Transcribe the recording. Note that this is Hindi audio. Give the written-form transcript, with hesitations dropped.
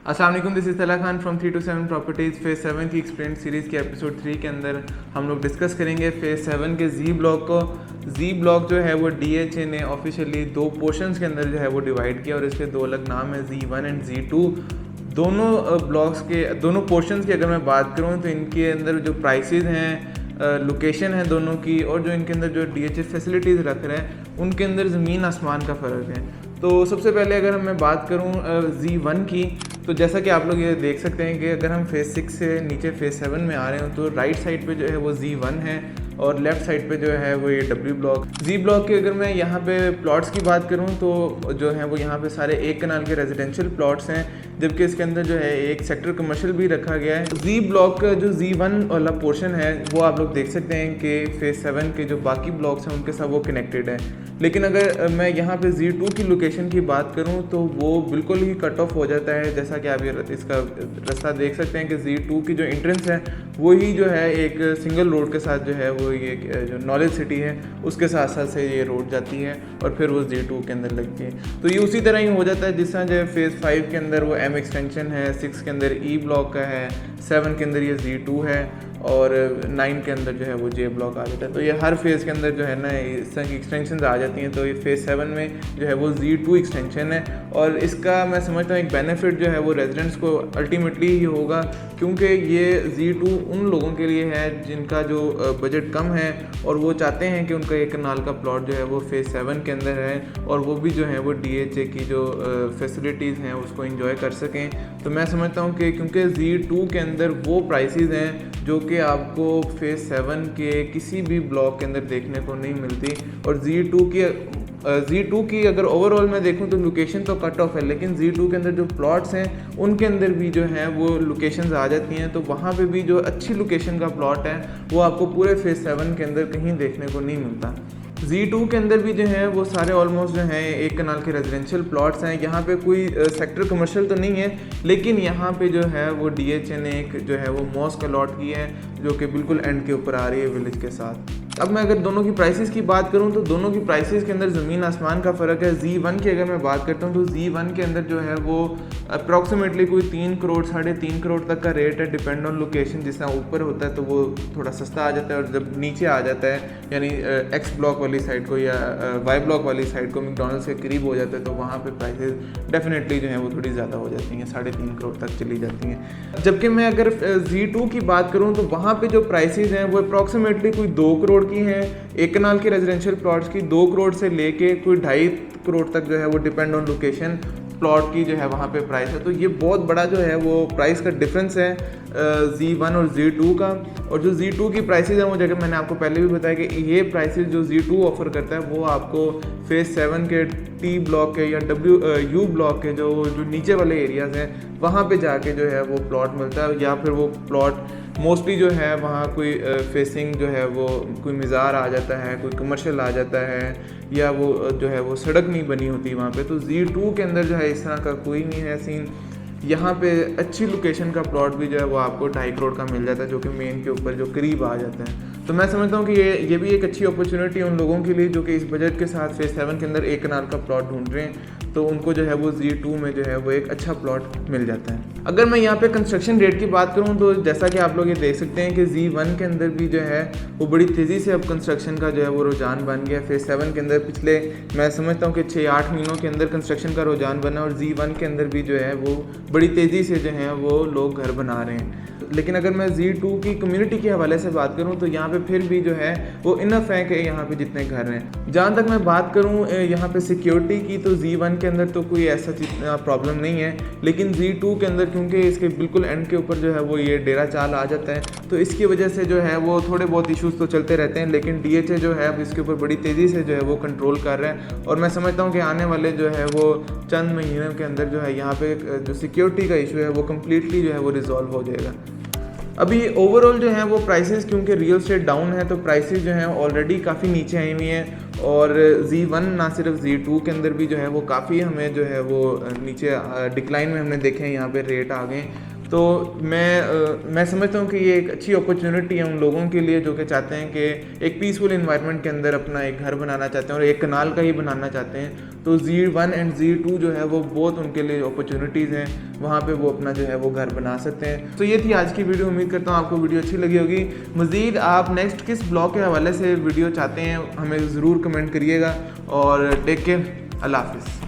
अस्सलाम वालेकुम, दिस इज़ तला खान फ्रॉम 327 प्रॉपर्टीज़। फेज़ 7 की एक्सपीरियंस सीरीज़ के एपिसोड 3 के अंदर हम लोग डिस्कस करेंगे फेज़ 7 के जी ब्लॉक को। जी ब्लॉक जो है वो DHA ने ऑफिशियली 2 पोर्शंस के अंदर जो है वो डिवाइड किया और इसके 2 अलग नाम है Z1 एंड Z2। दोनों ब्लॉक्स के दोनों पोर्शंस की अगर मैं बात करूँ तो इनके अंदर जो प्राइसेस हैं, लोकेशन है दोनों की, और जो इनके अंदर जो DHA फैसिलिटीज़ रख रहे हैं उनके अंदर ज़मीन आसमान का फ़र्क है। तो सबसे पहले अगर मैं बात करूँ Z1 की, तो जैसा कि आप लोग ये देख सकते हैं कि अगर हम फेज़ 6 से नीचे फेज़ 7 में आ रहे हो तो राइट साइड पे जो है वो Z1 है और लेफ़्ट साइड पे जो है वो ये W ब्लॉक। जी ब्लॉक के अगर मैं यहाँ पे प्लॉट्स की बात करूँ तो जो है वो यहाँ पे सारे 1 कनाल के रेजिडेंशियल प्लॉट्स हैं, जबकि इसके अंदर जो है एक सेक्टर कमर्शियल भी रखा गया है। जी ब्लॉक का जो Z1 वाला पोर्शन है वो आप लोग देख सकते हैं कि फेज़ 7 के जो बाकी ब्लॉक्स हैं उनके साथ वो कनेक्टेड है। लेकिन अगर मैं यहाँ पे Z2 की लोकेशन की बात करूँ तो वो बिल्कुल ही कट ऑफ हो जाता है। जैसा कि आप ये इसका रास्ता देख सकते हैं कि Z2 की जो एंट्रेंस है वही जो है एक सिंगल रोड के साथ जो है वो ये जो नॉलेज सिटी है उसके साथ साथ से ये रोड जाती है और फिर वो Z2 के अंदर लगती है। तो ये उसी तरह ही हो जाता है जिस तरह जो फेज़ 5 के अंदर वो M एक्सटेंशन है, 6 के अंदर E ब्लॉक का है, 7 के अंदर ये Z2 है और 9 के अंदर जो है वो J ब्लॉक आ जाता है। तो ये हर फेज़ के अंदर जो है ना इस तरह की एक्सटेंशन आ जाती हैं। तो ये फेज़ 7 में जो है वो Z2 एक्सटेंशन है और इसका मैं समझता हूँ एक बेनिफिट जो है वो रेजिडेंट्स को अल्टीमेटली ही होगा, क्योंकि ये Z2 उन लोगों के लिए है जिनका जो बजट कम है और वो चाहते हैं कि उनका 1 कनाल का प्लॉट जो है वो फेज़ 7 के अंदर है और वो भी जो है वो DHA की जो फैसिलिटीज़ हैं उसको इंजॉय कर सकें। तो मैं समझता हूँ कि क्योंकि Z2 के अंदर वो प्राइसेस हैं जो कि आपको फेज़ 7 के किसी भी ब्लॉक के अंदर देखने को नहीं मिलती, और Z2 की अगर ओवरऑल मैं देखूं तो लोकेशन तो कट ऑफ है, लेकिन Z2 के अंदर जो प्लॉट्स हैं उनके अंदर भी जो है वो लोकेशंस आ जाती हैं। तो वहाँ पे भी जो अच्छी लोकेशन का प्लॉट है वो आपको पूरे फेज़ 7 के अंदर कहीं देखने को नहीं मिलता। Z2 के अंदर भी जो है वो सारे ऑलमोस्ट जो हैं 1 कनाल के रेजिडेंशियल प्लॉट्स हैं। यहाँ पे कोई सेक्टर कमर्शियल तो नहीं है, लेकिन यहाँ पे जो है वो DHA ने एक जो है वो मॉस्क अलॉट की है जो कि बिल्कुल एंड के ऊपर आ रही है विलेज के साथ। अब मैं अगर दोनों की प्राइसेस की बात करूं तो दोनों की प्राइसेस के अंदर ज़मीन आसमान का फ़र्क है। Z1 की अगर मैं बात करता हूं तो Z1 के अंदर जो है वो अप्रॉक्सीमेटली कोई 3 करोड़ 3.5 करोड़ तक का रेट है, डिपेंड ऑन लोकेशन। जिस तरह ऊपर होता है तो वो थोड़ा सस्ता आ जाता है और जब नीचे आ जाता है यानी X ब्लॉक वाली साइड को या Y ब्लॉक वाली साइड को मैकडॉनल्ड्स के करीब हो जाता है तो वहाँ पे प्राइसेस डेफिनेटली जो है वो थोड़ी ज़्यादा हो जाती हैं, 3.5 करोड़ तक चली जाती हैं। जबकि मैं अगर Z2 की बात करूँ तो वहाँ पे जो प्राइसेस हैं वो अप्रॉक्सीमेटली कोई 2 करोड़ की हैं। 1 कनाल के रेजिडेंशियल प्लॉट्स की 2 करोड़ से लेके कोई 2.5 करोड़ तक जो है वो डिपेंड ऑन लोकेशन प्लॉट की जो है वहाँ पे प्राइस है। तो ये बहुत बड़ा जो है वो प्राइस का डिफरेंस है Z1 और Z2 का। और जो Z2 की प्राइसेस हैं वो जगह मैंने आपको पहले भी बताया कि ये प्राइसेस जो Z2 ऑफर करता है वो आपको फेज़ 7 के T ब्लॉक के या U ब्लॉक के जो नीचे वाले एरियाज़ हैं वहाँ पे जाके जो है वो प्लॉट मिलता है, या फिर वो प्लॉट मोस्टली जो है वहाँ कोई फेसिंग जो है वो कोई मज़ार आ जाता है, कोई कमर्शियल आ जाता है, या वो जो है वो सड़क नहीं बनी होती वहाँ पे। तो Z2 के अंदर जो है इस तरह का कोई नहीं है सीन। यहाँ पे अच्छी लोकेशन का प्लॉट भी जो है वो आपको 2.5 करोड़ का मिल जाता है जो कि मेन के ऊपर जो करीब आ जाता है। तो मैं समझता हूँ कि ये भी एक अच्छी अपॉर्चुनिटी उन लोगों के लिए जो कि इस बजट के साथ फेज़ 7 के अंदर 1 कनाल का प्लॉट ढूंढ रहे हैं, तो उनको जो है वो Z2 में जो है वो एक अच्छा प्लॉट मिल जाता है। अगर मैं यहाँ पे कंस्ट्रक्शन रेट की बात करूँ तो जैसा कि आप लोग ये देख सकते हैं कि Z1 के अंदर भी जो है वो बड़ी तेज़ी से अब कंस्ट्रक्शन का जो है वो रुझान बन गया। फेज़ 7 के अंदर पिछले मैं समझता हूँ कि 6-8 महीनों के अंदर कंस्ट्रक्शन का रुझान बना और Z1 के अंदर भी जो है वो बड़ी तेज़ी से जो है वो लोग घर बना रहे हैं। लेकिन अगर मैं Z2 की कम्युनिटी के हवाले से बात करूं तो यहाँ पे फिर भी जो है वो इनफ है कि यहाँ पे जितने घर हैं। जहाँ तक मैं बात करूं यहाँ पे सिक्योरिटी की तो Z1 के अंदर तो कोई ऐसा प्रॉब्लम नहीं है, लेकिन Z2 के अंदर क्योंकि इसके बिल्कुल एंड के ऊपर जो है वो ये डेरा चाल आ जाता है तो इसकी वजह से जो है वो थोड़े बहुत इश्यूज़ तो चलते रहते हैं। लेकिन DHA जो है अब इसके ऊपर बड़ी तेज़ी से जो है वो कंट्रोल कर रहे हैं और मैं समझता हूँ कि आने वाले जो है वो चंद महीनों के अंदर जो है यहाँ पे जो सिक्योरिटी का इशू है वो कम्प्लीटली जो है वो रिजॉल्व हो जाएगा। अभी ओवरऑल जो है वो प्राइसेस क्योंकि रियल स्टेट डाउन है तो प्राइसेस जो हैं ऑलरेडी काफ़ी नीचे आई हुई हैं और Z1 ना सिर्फ Z2 के अंदर भी जो है वो काफ़ी हमें जो है वो नीचे डिक्लाइन में हमने देखे हैं, यहाँ पे रेट आ गए। तो मैं समझता हूँ कि ये एक अच्छी अपॉर्चुनिटी है उन लोगों के लिए जो कि चाहते हैं कि एक पीसफुल इन्वायरमेंट के अंदर अपना एक घर बनाना चाहते हैं और एक कनाल का ही बनाना चाहते हैं। तो Z1 एंड Z2 जो है वो बहुत उनके लिए अपॉर्चुनिटीज़ हैं, वहाँ पे वो अपना जो है वो घर बना सकते हैं। तो ये थी आज की वीडियो, उम्मीद करता हूँ आपको वीडियो अच्छी लगी होगी। मज़ीद आप नेक्स्ट किस ब्लॉग के हवाले से वीडियो चाहते हैं हमें ज़रूर कमेंट करिएगा और टेक केयर, अल्लाह हाफिज़।